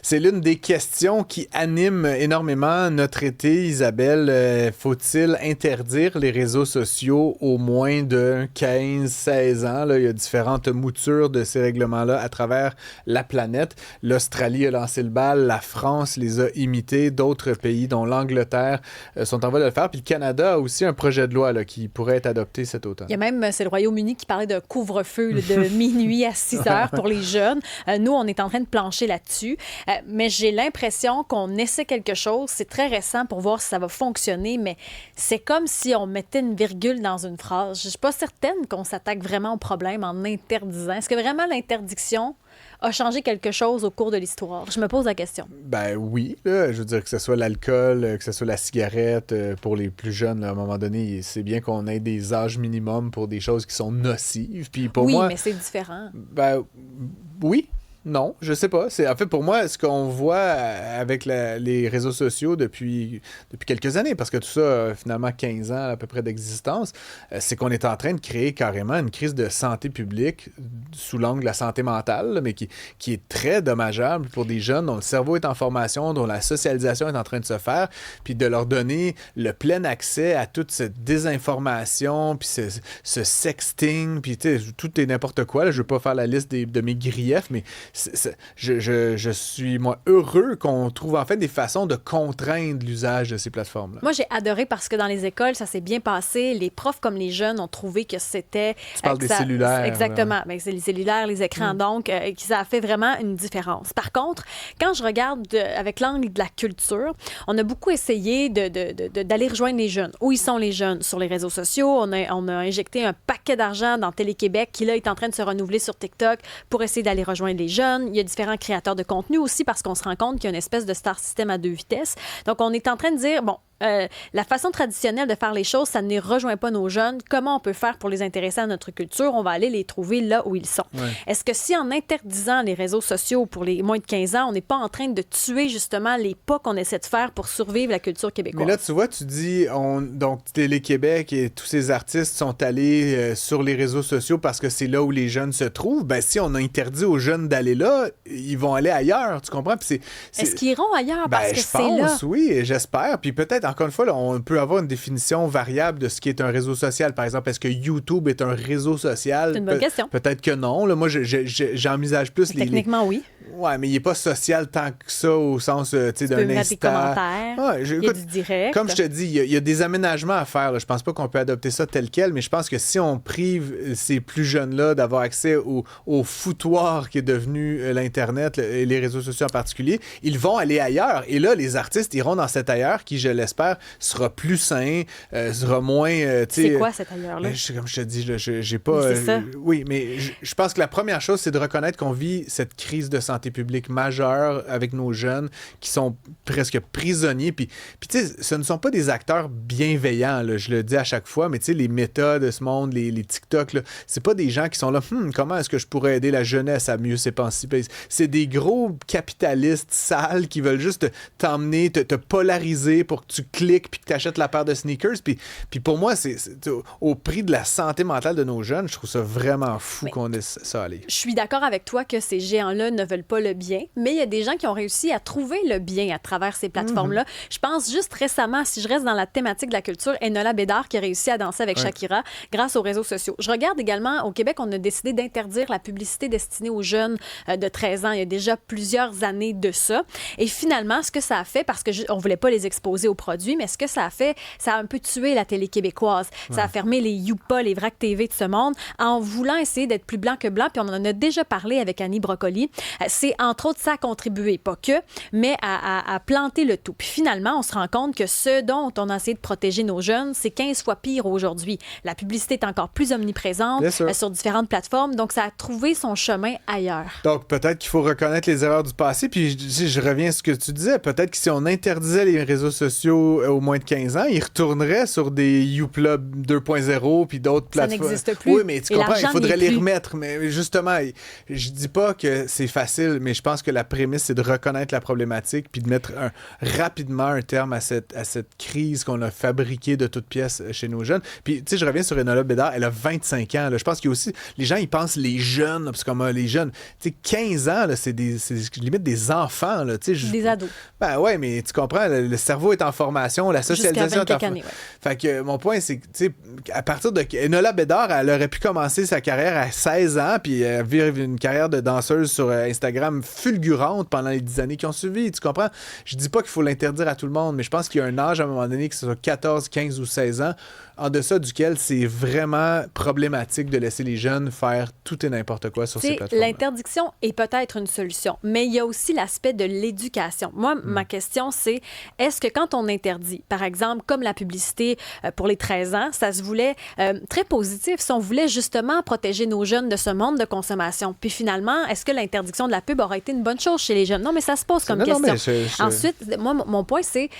c'est l'une des questions qui anime énormément notre été, Isabelle. Faut-il interdire les réseaux sociaux aux moins de 15-16 ans? Là, il y a différentes moutures de ces règlements-là à travers la planète. L'Australie a lancé le bal, la France les a imités, d'autres pays, dont l'Angleterre, sont en voie de le faire. Puis le Canada a aussi un projet de loi là, qui pourrait être adopté cet automne. Il y a même, c'est le Royaume-Uni qui parlait d'un couvre-feu là, de minuit à 6 heures pour les jeunes. Nous, on est en train de plancher là-dessus. Mais j'ai l'impression qu'on essaie quelque chose. C'est très récent pour voir si ça va fonctionner, mais c'est comme si on mettait une virgule dans une phrase. Je ne suis pas certaine qu'on s'attaque vraiment au problème en interdisant. Est-ce que vraiment l'interdiction a changé quelque chose au cours de l'histoire? Je me pose la question. Ben oui, là, je veux dire que ce soit l'alcool, que ce soit la cigarette, pour les plus jeunes, là, à un moment donné, c'est bien qu'on ait des âges minimums pour des choses qui sont nocives. Puis pour oui, moi, mais c'est différent. Ben oui. Non, je sais pas. En fait, pour moi, ce qu'on voit avec les réseaux sociaux depuis quelques années, parce que tout ça a finalement 15 ans à peu près d'existence, c'est qu'on est en train de créer carrément une crise de santé publique sous l'angle de la santé mentale, mais qui est très dommageable pour des jeunes dont le cerveau est en formation, dont la socialisation est en train de se faire, puis de leur donner le plein accès à toute cette désinformation, puis ce sexting, puis tout est n'importe quoi. Là. Je veux pas faire la liste de mes griefs, mais je suis, moi, heureux qu'on trouve en fait des façons de contraindre l'usage de ces plateformes-là. Moi, j'ai adoré parce que dans les écoles, ça s'est bien passé. Les profs comme les jeunes ont trouvé que c'était... Tu parles des cellulaires. Exactement. Ben, c'est les cellulaires, les écrans, donc, que ça a fait vraiment une différence. Par contre, quand je regarde avec l'angle de la culture, on a beaucoup essayé d'aller rejoindre les jeunes. Où ils sont les jeunes? Sur les réseaux sociaux, on a injecté un paquet d'argent dans Télé-Québec qui, là, est en train de se renouveler sur TikTok pour essayer d'aller rejoindre les jeunes. Il y a différents créateurs de contenu aussi parce qu'on se rend compte qu'il y a une espèce de star system à 2 vitesses. Donc, on est en train de dire, bon, la façon traditionnelle de faire les choses, ça ne rejoint pas nos jeunes. Comment on peut faire pour les intéresser à notre culture? On va aller les trouver là où ils sont. Ouais. Est-ce que si en interdisant les réseaux sociaux pour les moins de 15 ans, on n'est pas en train de tuer justement les pas qu'on essaie de faire pour survivre la culture québécoise? Mais là, tu vois, tu dis, donc Télé-Québec et tous ces artistes sont allés sur les réseaux sociaux parce que c'est là où les jeunes se trouvent. Ben si on a interdit aux jeunes d'aller là, ils vont aller ailleurs, tu comprends? Puis est-ce qu'ils iront ailleurs parce que c'est là? Je pense, oui, j'espère. Puis peut-être encore une fois, là, on peut avoir une définition variable de ce qui est un réseau social. Par exemple, est-ce que YouTube est un réseau social? C'est une bonne question. Peut-être que non. Là, moi, j'envisage plus Techniquement, oui. Ouais, mais il n'est pas social tant que ça au sens d'un instant. Tu peux mettre des commentaires. Il y a du direct. Comme je te dis, il y a des aménagements à faire. Là. Je pense pas qu'on peut adopter ça tel quel, mais je pense que si on prive ces plus jeunes-là d'avoir accès au foutoir qui est devenu l'Internet et les réseaux sociaux en particulier, ils vont aller ailleurs. Et là, les artistes iront dans cet ailleurs qui, je l'espère, sera plus sain, sera moins... c'est quoi cet ailleurs-là? Comme je te dis, là, j'ai pas... c'est ça. Oui, mais je pense que la première chose, c'est de reconnaître qu'on vit cette crise de santé publique majeure avec nos jeunes qui sont presque prisonniers. Puis tu sais, ce ne sont pas des acteurs bienveillants, là, je le dis à chaque fois, mais tu sais, les méta de ce monde, les TikTok, là, c'est pas des gens qui sont là, comment est-ce que je pourrais aider la jeunesse à mieux s'émanciper? C'est des gros capitalistes sales qui veulent juste t'emmener, te polariser pour que tu cliques puis que tu achètes la paire de sneakers. Puis pour moi, c'est au prix de la santé mentale de nos jeunes, je trouve ça vraiment fou qu'on laisse ça aller. Je suis d'accord avec toi que ces géants-là ne veulent pas le bien, mais il y a des gens qui ont réussi à trouver le bien à travers ces plateformes-là. Je pense juste récemment, si je reste dans la thématique de la culture, Enola Bédard qui a réussi à danser avec Shakira grâce aux réseaux sociaux. Je regarde également, au Québec, on a décidé d'interdire la publicité destinée aux jeunes de 13 ans. Il y a déjà plusieurs années de ça. Et finalement, ce que ça a fait, parce qu'on ne voulait pas les exposer aux produits, mais ce que ça a fait, ça a un peu tué la télé québécoise. Ça a fermé les Youpa, les Vrac TV de ce monde, en voulant essayer d'être plus blanc que blanc. Puis on en a déjà parlé avec Annie Brocoli. C'est entre autres ça a contribué, pas que, mais à planter le tout. Puis finalement, on se rend compte que ce dont on a essayé de protéger nos jeunes, c'est 15 fois pire aujourd'hui. La publicité est encore plus omniprésente sur différentes plateformes, donc ça a trouvé son chemin ailleurs. Donc peut-être qu'il faut reconnaître les erreurs du passé, puis je reviens à ce que tu disais, peut-être que si on interdisait les réseaux sociaux aux moins de 15 ans, ils retourneraient sur des Youpla 2.0 puis d'autres plateformes. Ça n'existe plus. Oui, mais tu comprends, il faudrait les remettre. Mais justement, je dis pas que c'est facile, mais je pense que la prémisse, c'est de reconnaître la problématique puis de mettre rapidement un terme à cette crise qu'on a fabriquée de toutes pièces chez nos jeunes. Puis, tu sais, je reviens sur Enola Bédard, elle a 25 ans. Là. Je pense qu'il y a aussi... Les gens, ils pensent les jeunes, parce que les jeunes... Tu sais, 15 ans, là, c'est limite des enfants. Là, des ados. Ben ouais, mais tu comprends, le cerveau est en formation, la socialisation est en formation. Ouais. Fait que mon point, c'est que, tu sais, à partir de... Enola Bédard, elle aurait pu commencer sa carrière à 16 ans, puis vivre une carrière de danseuse sur Instagram fulgurante pendant les 10 années qui ont suivi. Tu comprends? Je dis pas qu'il faut l'interdire à tout le monde, mais je pense qu'il y a un âge, à un moment donné, que ce soit 14, 15 ou 16 ans, en deçà duquel c'est vraiment problématique de laisser les jeunes faire tout et n'importe quoi sur ces plateformes. L'interdiction est peut-être une solution, mais il y a aussi l'aspect de l'éducation. Moi, ma question, c'est est-ce que quand on interdit, par exemple, comme la publicité pour les 13 ans, ça se voulait très positif, si on voulait justement protéger nos jeunes de ce monde de consommation. Puis finalement, est-ce que l'interdiction de la pub aurait été une bonne chose chez les jeunes? Non, mais ça se pose comme question. Ensuite, moi, mon point, c'est,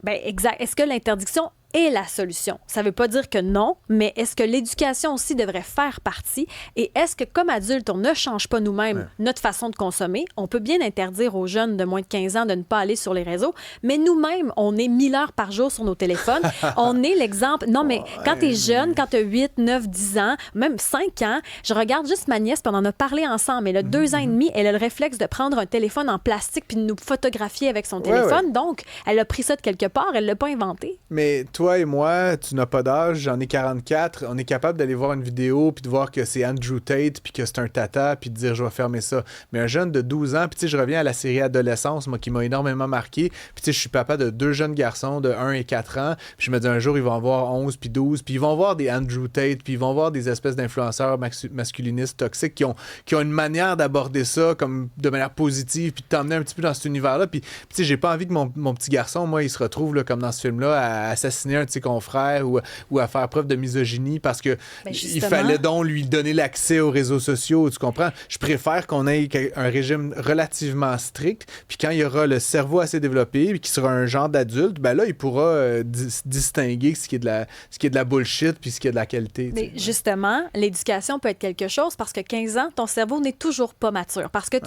exact, est-ce que l'interdiction est la solution? Ça ne veut pas dire que non, mais est-ce que l'éducation aussi devrait faire partie? Et est-ce que, comme adultes, on ne change pas nous-mêmes notre façon de consommer? On peut bien interdire aux jeunes de moins de 15 ans de ne pas aller sur les réseaux, mais nous-mêmes, on est 1000 heures par jour sur nos téléphones. On est l'exemple. Non, mais quand tu es jeune, quand tu as 8, 9, 10 ans, même 5 ans, je regarde juste ma nièce, puis on en a parlé ensemble. Elle a 2 ans et demi, elle a le réflexe de prendre un téléphone en plastique puis de nous photographier avec son téléphone. Donc, elle a pris ça de quelque part, elle ne l'a pas inventé. Mais toi et moi, tu n'as pas d'âge, j'en ai 44, on est capable d'aller voir une vidéo puis de voir que c'est Andrew Tate puis que c'est un tata puis de dire je vais fermer ça. Mais un jeune de 12 ans, puis tu sais, je reviens à la série Adolescence, moi, qui m'a énormément marqué. Puis tu sais, je suis papa de 2 jeunes garçons de 1 et 4 ans. Puis je me dis un jour, ils vont avoir 11 puis 12, puis ils vont voir des Andrew Tate, puis ils vont voir des espèces d'influenceurs masculinistes toxiques qui ont une manière d'aborder ça comme de manière positive puis de t'emmener un petit peu dans cet univers-là. Puis tu sais, j'ai pas envie que mon petit garçon, moi, il se retrouve là, comme dans ce film-là, à assassiner un de ses confrères ou à faire preuve de misogynie parce que il fallait donc lui donner l'accès aux réseaux sociaux, tu comprends? Je préfère qu'on ait un régime relativement strict, puis quand il y aura le cerveau assez développé, puis qu'il sera un genre d'adulte, ben là, il pourra distinguer ce qui est de la bullshit puis ce qui est de la qualité. Mais justement, l'éducation peut être quelque chose parce que 15 ans, ton cerveau n'est toujours pas mature. Parce que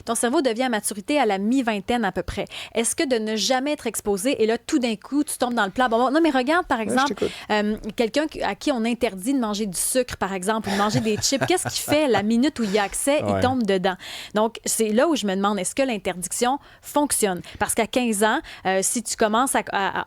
ton cerveau devient à maturité à la mi-vingtaine à peu près. Est-ce que de ne jamais être exposé et là, tout d'un coup, tu tombes dans le plat? Bon, non, mais regarde, par exemple, quelqu'un à qui on interdit de manger du sucre, par exemple, ou de manger des chips, qu'est-ce qu'il fait la minute où il y a accès? Il tombe dedans. Donc, c'est là où je me demande, est-ce que l'interdiction fonctionne? Parce qu'à 15 ans, si tu commences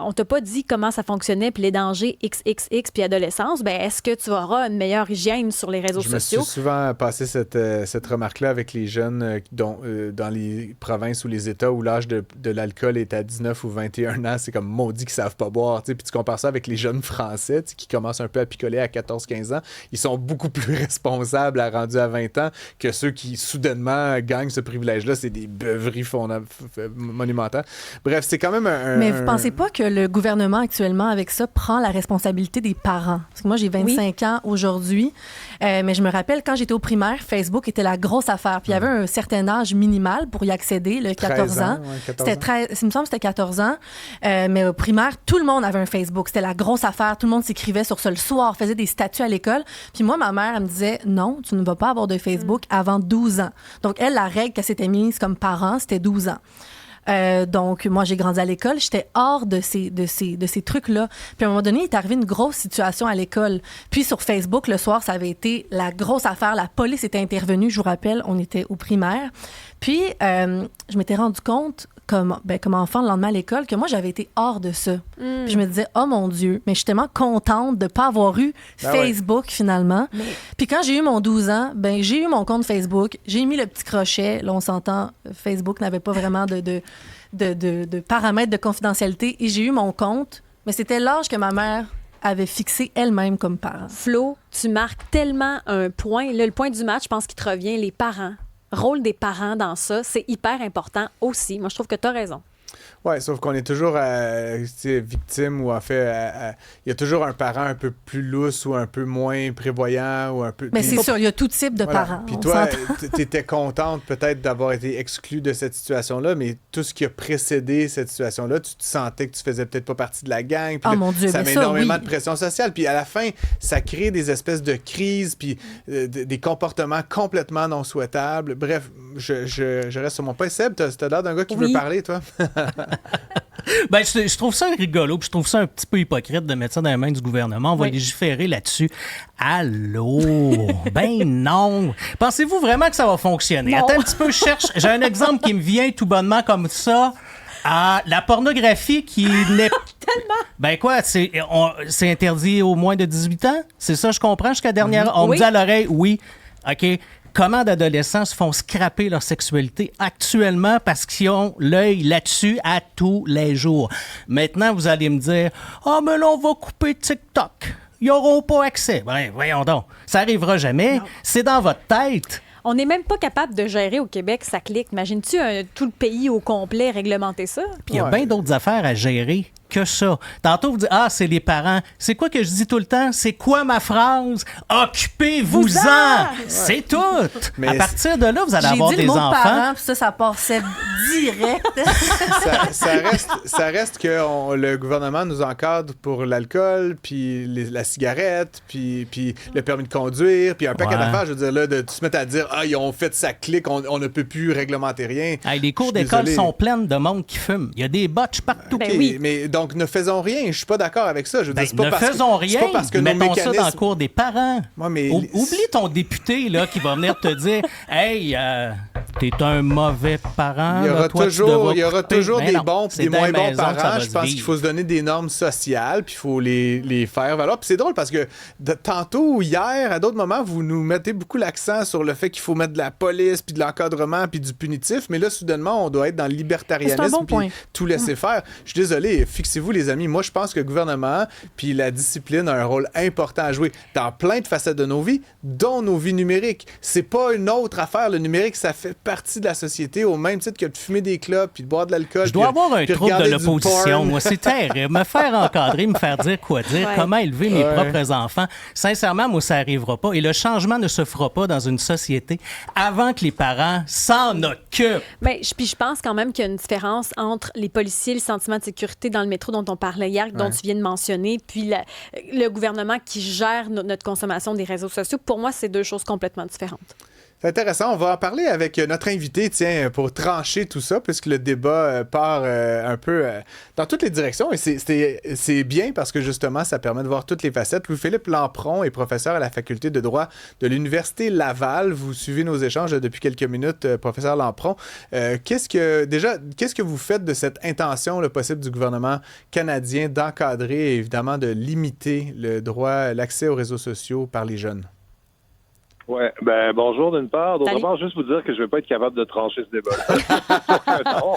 on t'a pas dit comment ça fonctionnait, puis les dangers XXX, puis adolescence, ben est-ce que tu auras une meilleure hygiène sur les réseaux sociaux? Je me suis souvent passé cette remarque-là avec les jeunes dans les provinces ou les États où l'âge de l'alcool est à 19 ou 21 ans. C'est comme maudit qu'ils savent pas boire. Puis tu compares ça avec les jeunes Français qui commencent un peu à picoler à 14-15 ans. Ils sont beaucoup plus responsables rendus à 20 ans que ceux qui soudainement gagnent ce privilège-là. C'est des beuveries monumentales. Bref, c'est quand même Mais vous pensez pas que le gouvernement actuellement, avec ça, prend la responsabilité des parents? Parce que moi, j'ai 25 ans aujourd'hui, mais je me rappelle, quand j'étais au primaire, Facebook était la grosse affaire. Puis il y avait un certain âge minimal pour y accéder, le 14 ans. Ouais, 14 ans. Il me semble que c'était 14 ans. Mais au primaire, tout le monde avait un Facebook. C'était la grosse affaire. Tout le monde s'écrivait sur ça le soir, faisait des statuts à l'école. Puis moi, ma mère, elle me disait, non, tu ne vas pas avoir de Facebook avant 12 ans. Donc, elle, la règle qu'elle s'était mise comme parent, c'était 12 ans. Donc, moi, j'ai grandi à l'école. J'étais hors de ces trucs-là. Puis, à un moment donné, il est arrivé une grosse situation à l'école. Puis, sur Facebook, le soir, ça avait été la grosse affaire. La police était intervenue. Je vous rappelle, on était au primaire. Puis, je m'étais rendu compte, comme enfant, le lendemain à l'école, que moi, j'avais été hors de ça. Puis, je me disais, oh mon Dieu, mais je suis tellement contente de ne pas avoir eu Facebook, finalement. Puis, quand j'ai eu mon 12 ans, j'ai eu mon compte Facebook. J'ai mis le petit crochet. Là, on s'entend, Facebook n'avait pas vraiment de paramètres de confidentialité. Et j'ai eu mon compte. Mais c'était l'âge que ma mère avait fixé elle-même comme parent. Flo, tu marques tellement un point. Là, le point du match, je pense qu'il te revient, les parents. Rôle des parents dans ça, c'est hyper important aussi. Moi, je trouve que tu as raison. Ouais, sauf qu'on est toujours victime ou en fait, il y a toujours un parent un peu plus lousse ou un peu moins prévoyant ou un peu. Mais c'est sûr, il y a tout type de parents. Puis toi, t'étais contente peut-être d'avoir été exclue de cette situation-là, mais tout ce qui a précédé cette situation-là, tu te sentais que tu faisais peut-être pas partie de la gang. Puis mon Dieu, ça met ça, énormément de pression sociale. Puis à la fin, ça crée des espèces de crises, puis des comportements complètement non souhaitables. Bref, je reste sur mon point. Seb, t'as l'air d'un gars qui veut parler, toi. Ben, je trouve ça rigolo, puis je trouve ça un petit peu hypocrite de mettre ça dans les mains du gouvernement. On va légiférer là-dessus. Allô? Ben non! Pensez-vous vraiment que ça va fonctionner? Non. Attends un petit peu, je cherche. J'ai un exemple qui me vient tout bonnement comme ça. La pornographie qui n'est... Tellement! Ben quoi, c'est interdit aux moins de 18 ans? C'est ça, je comprends, jusqu'à dernière... On me dit à l'oreille, oui. OK. Comment d'adolescents se font scraper leur sexualité actuellement parce qu'ils ont l'œil là-dessus à tous les jours. Maintenant, vous allez me dire « Ah, mais là, on va couper TikTok. Ils n'auront pas accès. » Ben, voyons donc. Ça n'arrivera jamais. Non. C'est dans votre tête. On n'est même pas capable de gérer au Québec, ça clique. Imagines-tu tout le pays au complet réglementer ça? Puis il y a bien d'autres affaires à gérer que ça. Tantôt, vous dites, c'est les parents. C'est quoi que je dis tout le temps? C'est quoi ma phrase? Occupez-vous-en! C'est tout! Mais à partir de là, vous allez avoir des enfants. Parents, puis ça passait direct. ça reste que le gouvernement nous encadre pour l'alcool, puis la cigarette, puis le permis de conduire, puis un paquet d'affaires. Je veux dire, là, de se mettre à dire, ils ont fait ça clic, on ne peut plus réglementer rien. Hey, les cours d'école sont pleines de monde qui fume. Il y a des botches partout. Okay, oui. Mais donc, ne faisons rien. Je suis pas d'accord avec ça. Je veux dire, c'est pas faisons rien. C'est pas parce que mettons ça dans le cours des parents. Ouais, mais... Oublie ton député là, qui va venir te dire « Hey, t'es un mauvais parent. » Il y aura toujours des bons et des moins bons parents. Je pense qu'il faut se donner des normes sociales, puis il faut les faire valoir. Puis c'est drôle parce que tantôt ou hier, à d'autres moments, vous nous mettez beaucoup l'accent sur le fait qu'il faut mettre de la police, puis de l'encadrement, puis du punitif. Mais là, soudainement, on doit être dans le libertarianisme, puis tout laisser faire. Je suis désolé, fixez-vous les amis, moi je pense que le gouvernement puis la discipline a un rôle important à jouer dans plein de facettes de nos vies, dont nos vies numériques. C'est pas une autre affaire, le numérique, ça fait partie de la société au même titre que de fumer des clopes puis de boire de l'alcool. Je dois avoir un trouble de l'opposition, moi, c'est terrible. Me faire encadrer, me faire dire quoi dire, comment élever mes propres enfants. Sincèrement, moi, ça n'arrivera pas. Et le changement ne se fera pas dans une société avant que les parents s'en occupent. Puis je pense quand même qu'il y a une différence entre les policiers, le sentiment de sécurité dans le métro dont on parlait hier, dont tu viens de mentionner, puis le gouvernement qui gère notre consommation des réseaux sociaux. Pour moi, c'est deux choses complètement différentes. C'est intéressant. On va en parler avec notre invité, pour trancher tout ça, puisque le débat part un peu dans toutes les directions. Et c'est bien parce que, justement, ça permet de voir toutes les facettes. Louis-Philippe Lampron est professeur à la faculté de droit de l'Université Laval. Vous suivez nos échanges depuis quelques minutes, professeur Lampron. Qu'est-ce que vous faites de cette intention possible du gouvernement canadien d'encadrer et, évidemment, de limiter l'accès aux réseaux sociaux par les jeunes? Oui, bonjour d'une part. D'autre part, juste vous dire que je ne vais pas être capable de trancher ce débat. Non.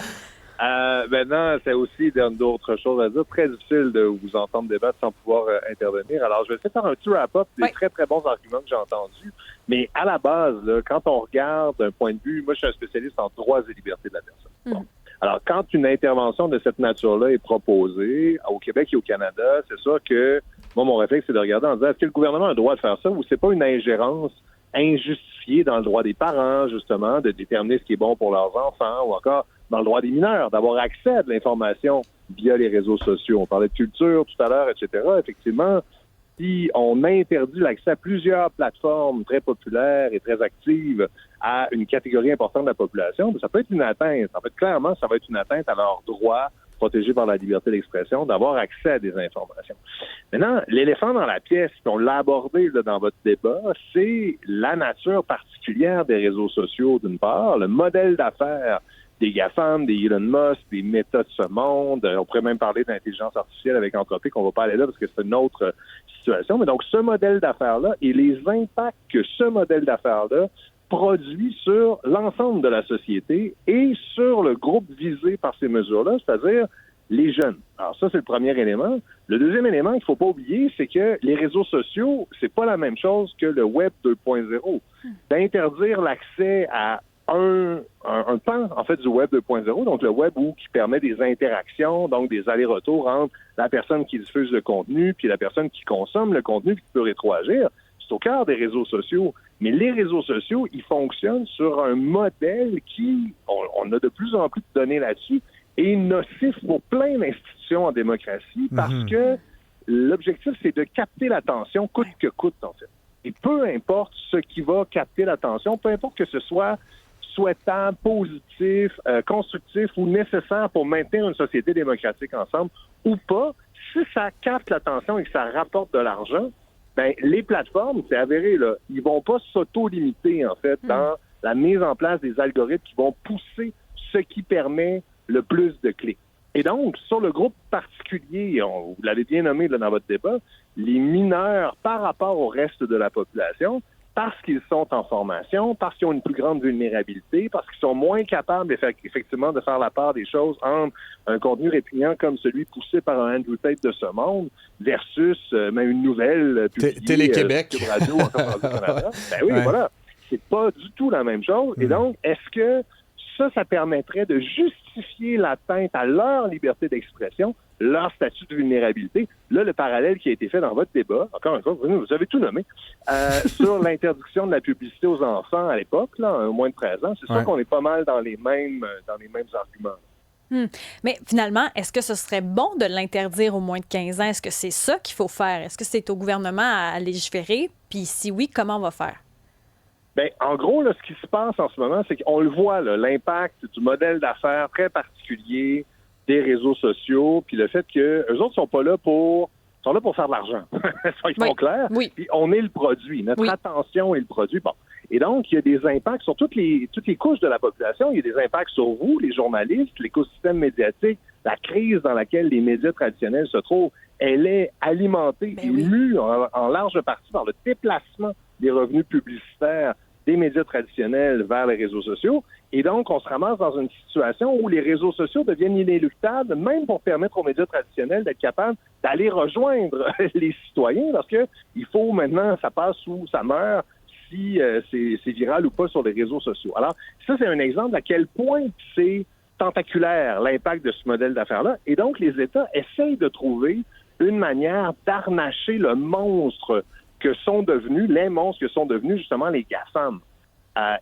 Maintenant, c'est aussi d'autres choses à dire. Très difficile de vous entendre débattre sans pouvoir intervenir. Alors, je vais essayer de faire un petit wrap-up des très, très bons arguments que j'ai entendus. Mais à la base, là, quand on regarde d'un point de vue, moi, je suis un spécialiste en droits et libertés de la personne. Bon. Alors, quand une intervention de cette nature-là est proposée au Québec et au Canada, c'est sûr que moi, mon réflexe, c'est de regarder en disant, est-ce que le gouvernement a le droit de faire ça ou c'est pas une ingérence injustifiée dans le droit des parents, justement, de déterminer ce qui est bon pour leurs enfants, ou encore dans le droit des mineurs, d'avoir accès à de l'information via les réseaux sociaux. On parlait de culture tout à l'heure, etc. Effectivement, si on interdit l'accès à plusieurs plateformes très populaires et très actives à une catégorie importante de la population, ça peut être une atteinte. En fait, clairement, ça va être une atteinte à leurs droits protégés par la liberté d'expression, d'avoir accès à des informations. Maintenant, l'éléphant dans la pièce, puis on l'a abordé dans votre débat, c'est la nature particulière des réseaux sociaux, d'une part, le modèle d'affaires des GAFAM, des Elon Musk, des Meta de ce monde. On pourrait même parler d'intelligence artificielle avec Anthropic, on va pas aller là parce que c'est une autre situation. Mais donc, ce modèle d'affaires-là et les impacts que ce modèle d'affaires-là produit sur l'ensemble de la société et sur le groupe visé par ces mesures-là, c'est-à-dire les jeunes. Alors ça, c'est le premier élément. Le deuxième élément qu'il ne faut pas oublier, c'est que les réseaux sociaux, c'est pas la même chose que le Web 2.0. D'interdire l'accès à un pan, en fait, du Web 2.0, donc le Web qui permet des interactions, donc des allers-retours entre la personne qui diffuse le contenu puis la personne qui consomme le contenu qui peut rétroagir. C'est au cœur des réseaux sociaux. Mais les réseaux sociaux, ils fonctionnent sur un modèle qui, on a de plus en plus de données là-dessus, est nocif pour plein d'institutions en démocratie parce que l'objectif, c'est de capter l'attention coûte que coûte, en fait. Et peu importe ce qui va capter l'attention, peu importe que ce soit souhaitable, positif, constructif ou nécessaire pour maintenir une société démocratique ensemble ou pas, si ça capte l'attention et que ça rapporte de l'argent, ben les plateformes, c'est avéré, là, ils vont pas s'auto-limiter, en fait, dans la mise en place des algorithmes qui vont pousser ce qui permet le plus de clics. Et donc, sur le groupe particulier, vous l'avez bien nommé là, dans votre débat, les mineurs par rapport au reste de la population, parce qu'ils sont en formation, parce qu'ils ont une plus grande vulnérabilité, parce qu'ils sont moins capables effectivement de faire la part des choses entre un contenu répugnant comme celui poussé par un Andrew Tate de ce monde versus une nouvelle publiée Télé-Québec. Sur Radio en Canada. Ben oui, voilà. C'est pas du tout la même chose. Et donc, est-ce que ça permettrait de justifier l'atteinte à leur liberté d'expression, leur statut de vulnérabilité? Là, le parallèle qui a été fait dans votre débat, encore une fois, vous avez tout nommé, sur l'interdiction de la publicité aux enfants à l'époque, là, moins de 13 ans, c'est sûr qu'on est pas mal dans les mêmes arguments. Mais finalement, est-ce que ce serait bon de l'interdire aux moins de 15 ans? Est-ce que c'est ça qu'il faut faire? Est-ce que c'est au gouvernement à légiférer? Puis si oui, comment on va faire? Bien, en gros, là, ce qui se passe en ce moment, c'est qu'on le voit, là, l'impact du modèle d'affaires très particulier des réseaux sociaux, puis le fait que eux autres sont là pour faire de l'argent. Soyons clairs. Oui. Puis on est le produit. Notre attention est le produit. Bon. Et donc, il y a des impacts sur toutes les couches de la population. Il y a des impacts sur vous, les journalistes, l'écosystème médiatique, la crise dans laquelle les médias traditionnels se trouvent. Elle est alimentée et mue en large partie par le déplacement des revenus publicitaires des médias traditionnels vers les réseaux sociaux. Et donc, on se ramasse dans une situation où les réseaux sociaux deviennent inéluctables, même pour permettre aux médias traditionnels d'être capables d'aller rejoindre les citoyens, parce que il faut maintenant, ça passe ou ça meurt, si c'est viral ou pas sur les réseaux sociaux. Alors, ça, c'est un exemple à quel point c'est tentaculaire, l'impact de ce modèle d'affaires-là. Et donc, les États essayent de trouver une manière d'harnacher le monstre que sont devenus, les monstres que sont devenus justement les GAFAM.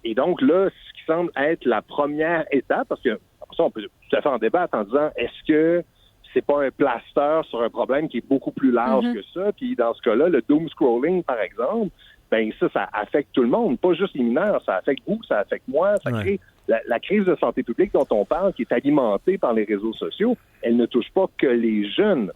Et donc là, ce qui semble être la première étape, parce que après ça, on peut tout à fait en débattre en disant, est-ce que c'est pas un plaster sur un problème qui est beaucoup plus large que ça? Puis dans ce cas-là, le doom scrolling, par exemple, ben ça affecte tout le monde, pas juste les mineurs, ça affecte vous, ça affecte moi, ça crée la crise de santé publique dont on parle, qui est alimentée par les réseaux sociaux, elle ne touche pas que les jeunes.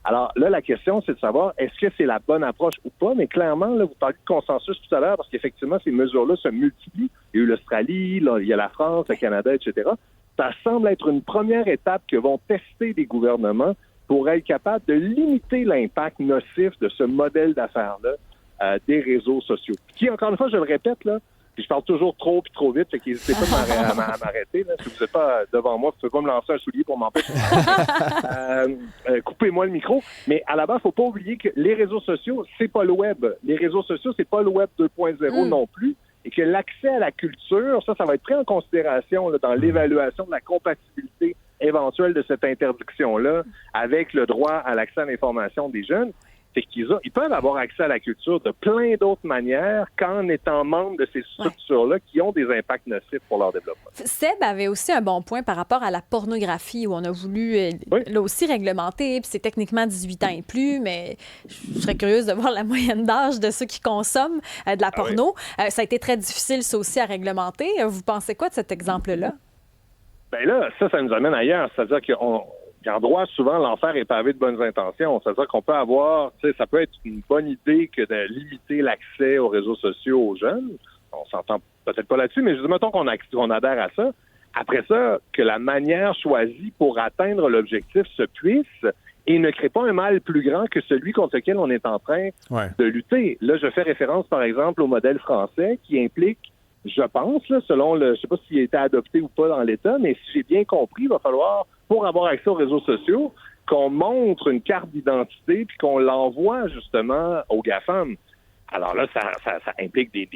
Alors là, la question, c'est de savoir, est-ce que c'est la bonne approche ou pas? Mais clairement, là, vous parlez de consensus tout à l'heure, parce qu'effectivement, ces mesures-là se multiplient. Il y a eu l'Australie, là, il y a la France, le Canada, etc. Ça semble être une première étape que vont tester les gouvernements pour être capables de limiter l'impact nocif de ce modèle d'affaires-là des réseaux sociaux. Qui, encore une fois, je le répète, là, puis je parle toujours trop puis trop vite, fait qu'hésitez pas à m'arrêter. Là. Si vous n'êtes pas devant moi, vous ne pouvez pas me lancer un soulier pour m'empêcher. Coupez-moi le micro. Mais à la base, il ne faut pas oublier que les réseaux sociaux, c'est pas le web. Les réseaux sociaux, c'est pas le web 2.0 non plus. Et que l'accès à la culture, ça va être pris en considération là, dans l'évaluation de la compatibilité éventuelle de cette interdiction-là avec le droit à l'accès à l'information des jeunes. C'est qu'ils peuvent avoir accès à la culture de plein d'autres manières qu'en étant membres de ces structures-là qui ont des impacts nocifs pour leur développement. Seb avait aussi un bon point par rapport à la pornographie où on a voulu là aussi réglementer, puis c'est techniquement 18 ans et plus, mais je serais curieuse de voir la moyenne d'âge de ceux qui consomment de la porno. Ça a été très difficile, ça aussi, à réglementer. Vous pensez quoi de cet exemple-là? Bien là, ça nous amène ailleurs. C'est-à-dire qu'en droit, souvent, l'enfer est pavé de bonnes intentions. C'est-à-dire qu'on peut avoir, ça peut être une bonne idée que de limiter l'accès aux réseaux sociaux aux jeunes. On s'entend peut-être pas là-dessus, mais je dis, mettons qu'on adhère à ça. Après ça, que la manière choisie pour atteindre l'objectif se puisse et ne crée pas un mal plus grand que celui contre lequel on est en train de lutter. Là, je fais référence, par exemple, au modèle français qui implique, je pense, là, selon je sais pas s'il a été adopté ou pas dans l'État, mais si j'ai bien compris, il va falloir, pour avoir accès aux réseaux sociaux, qu'on montre une carte d'identité puis qu'on l'envoie justement aux GAFAM. Alors là, ça implique des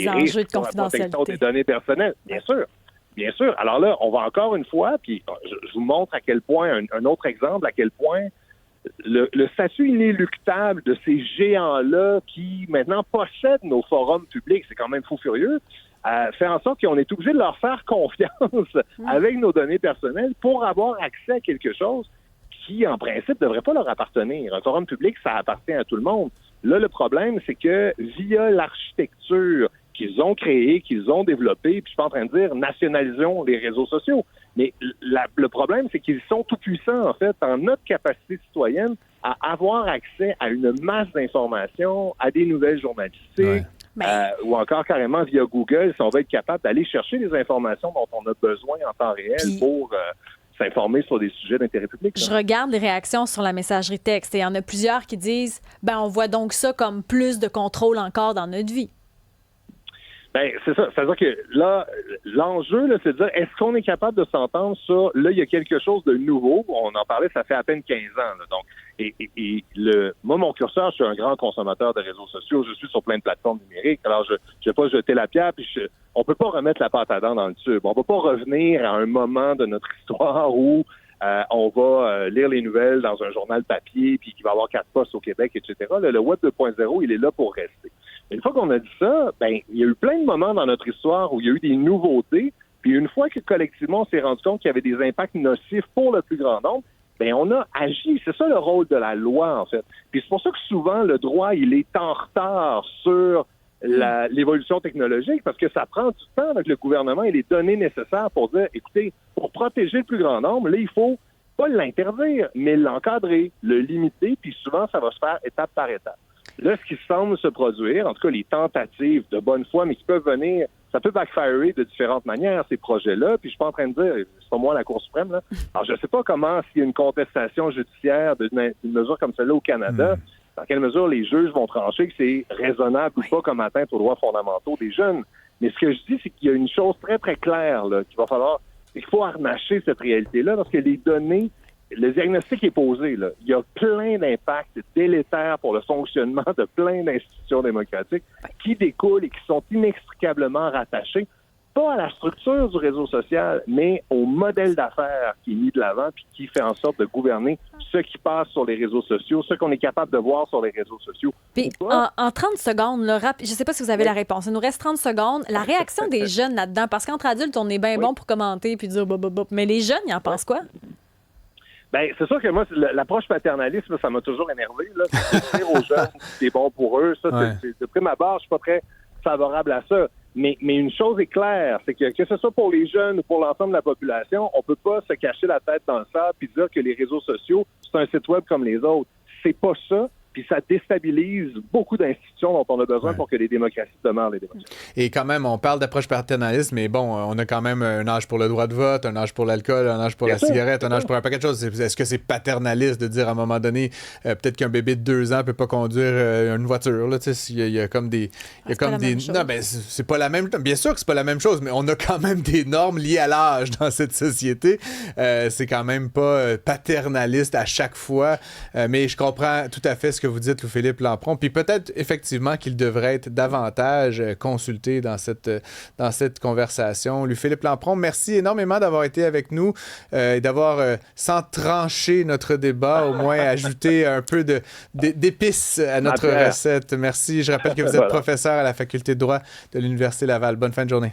enjeux risques de pour la protection confidentialité. des données personnelles. Bien sûr. Bien sûr. Alors là, on va encore une fois, puis je vous montre à quel point, un autre exemple, à quel point le statut inéluctable de ces géants-là qui maintenant possèdent nos forums publics, c'est quand même fou furieux, fait en sorte qu'on est obligé de leur faire confiance avec nos données personnelles pour avoir accès à quelque chose qui, en principe, ne devrait pas leur appartenir. Un forum public, ça appartient à tout le monde. Là, le problème, c'est que via l'architecture qu'ils ont créée, qu'ils ont développée, puis je suis pas en train de dire nationalisons les réseaux sociaux, mais le problème, c'est qu'ils sont tout puissants, en fait, en notre capacité citoyenne à avoir accès à une masse d'informations, à des nouvelles journalistiques, ou encore carrément via Google, si on va être capable d'aller chercher les informations dont on a besoin en temps réel pour s'informer sur des sujets d'intérêt public. Je regarde les réactions sur la messagerie texte et il y en a plusieurs qui disent on voit donc ça comme plus de contrôle encore dans notre vie. Ben, c'est ça. C'est-à-dire que là, l'enjeu, là, c'est de dire, est-ce qu'on est capable de s'entendre sur, là, il y a quelque chose de nouveau. On en parlait, ça fait à peine 15 ans. Là, donc, moi, mon curseur, je suis un grand consommateur de réseaux sociaux. Je suis sur plein de plateformes numériques. Alors, je vais pas jeter la pierre, puis on peut pas remettre la pâte à dents dans le tube. On va pas revenir à un moment de notre histoire où on va lire les nouvelles dans un journal papier, puis qu'il va y avoir 4 postes au Québec, etc. Là, le Web 2.0, il est là pour rester. Une fois qu'on a dit ça, il y a eu plein de moments dans notre histoire où il y a eu des nouveautés, puis une fois que collectivement on s'est rendu compte qu'il y avait des impacts nocifs pour le plus grand nombre, on a agi. C'est ça le rôle de la loi, en fait. Puis c'est pour ça que souvent, le droit, il est en retard sur l'évolution technologique, parce que ça prend du temps avec le gouvernement et les données nécessaires pour dire, écoutez, pour protéger le plus grand nombre, là, il faut pas l'interdire, mais l'encadrer, le limiter, puis souvent, ça va se faire étape par étape. Là, ce qui semble se produire, en tout cas les tentatives de bonne foi, mais qui peuvent venir, ça peut backfirer de différentes manières, ces projets-là, puis je suis pas en train de dire, c'est pas moi la Cour suprême, là. Alors, je sais pas comment, s'il y a une contestation judiciaire d'une mesure comme celle-là au Canada, dans quelle mesure les juges vont trancher que c'est raisonnable ou pas comme atteinte aux droits fondamentaux des jeunes. Mais ce que je dis, c'est qu'il y a une chose très, très claire, là, qu'il va falloir, c'est qu'il faut harnacher cette réalité-là, parce que les données, le diagnostic est posé, là. Il y a plein d'impacts délétères pour le fonctionnement de plein d'institutions démocratiques qui découlent et qui sont inextricablement rattachés, pas à la structure du réseau social, mais au modèle d'affaires qui est mis de l'avant puis qui fait en sorte de gouverner ce qui passe sur les réseaux sociaux, ce qu'on est capable de voir sur les réseaux sociaux. Puis, en 30 secondes, je ne sais pas si vous avez la réponse. Il nous reste 30 secondes. La réaction des jeunes là-dedans, parce qu'entre adultes, on est bien bon pour commenter puis dire mais les jeunes, ils en pensent quoi? C'est sûr que moi, l'approche paternaliste, ça m'a toujours énervé. Là, de dire aux jeunes c'est bon pour eux. Ça, c'est de prime abord, je suis pas très favorable à ça. Mais une chose est claire, c'est que ce soit pour les jeunes ou pour l'ensemble de la population, on peut pas se cacher la tête dans le sable et dire que les réseaux sociaux, c'est un site web comme les autres. C'est pas ça. Puis ça déstabilise beaucoup d'institutions dont on a besoin pour que les démocraties demeurent les démocraties. Et quand même, on parle d'approche paternaliste, mais bon, on a quand même un âge pour le droit de vote, un âge pour l'alcool, un âge pour la cigarette, un âge pour un paquet de choses. Est-ce que c'est paternaliste de dire à un moment donné, peut-être qu'un bébé de 2 ans peut pas conduire une voiture? Là, il y a comme des... Non, c'est pas la même... Bien sûr que c'est pas la même chose, mais on a quand même des normes liées à l'âge dans cette société. C'est quand même pas paternaliste à chaque fois, mais je comprends tout à fait ce que vous dites, Louis-Philippe Lampron, puis peut-être effectivement qu'il devrait être davantage consulté dans cette conversation. Louis-Philippe Lampron, merci énormément d'avoir été avec nous et d'avoir, sans trancher notre débat, au moins ajouté un peu d'épices à notre recette. Merci. Je rappelle que vous êtes professeur à la Faculté de droit de l'Université Laval. Bonne fin de journée.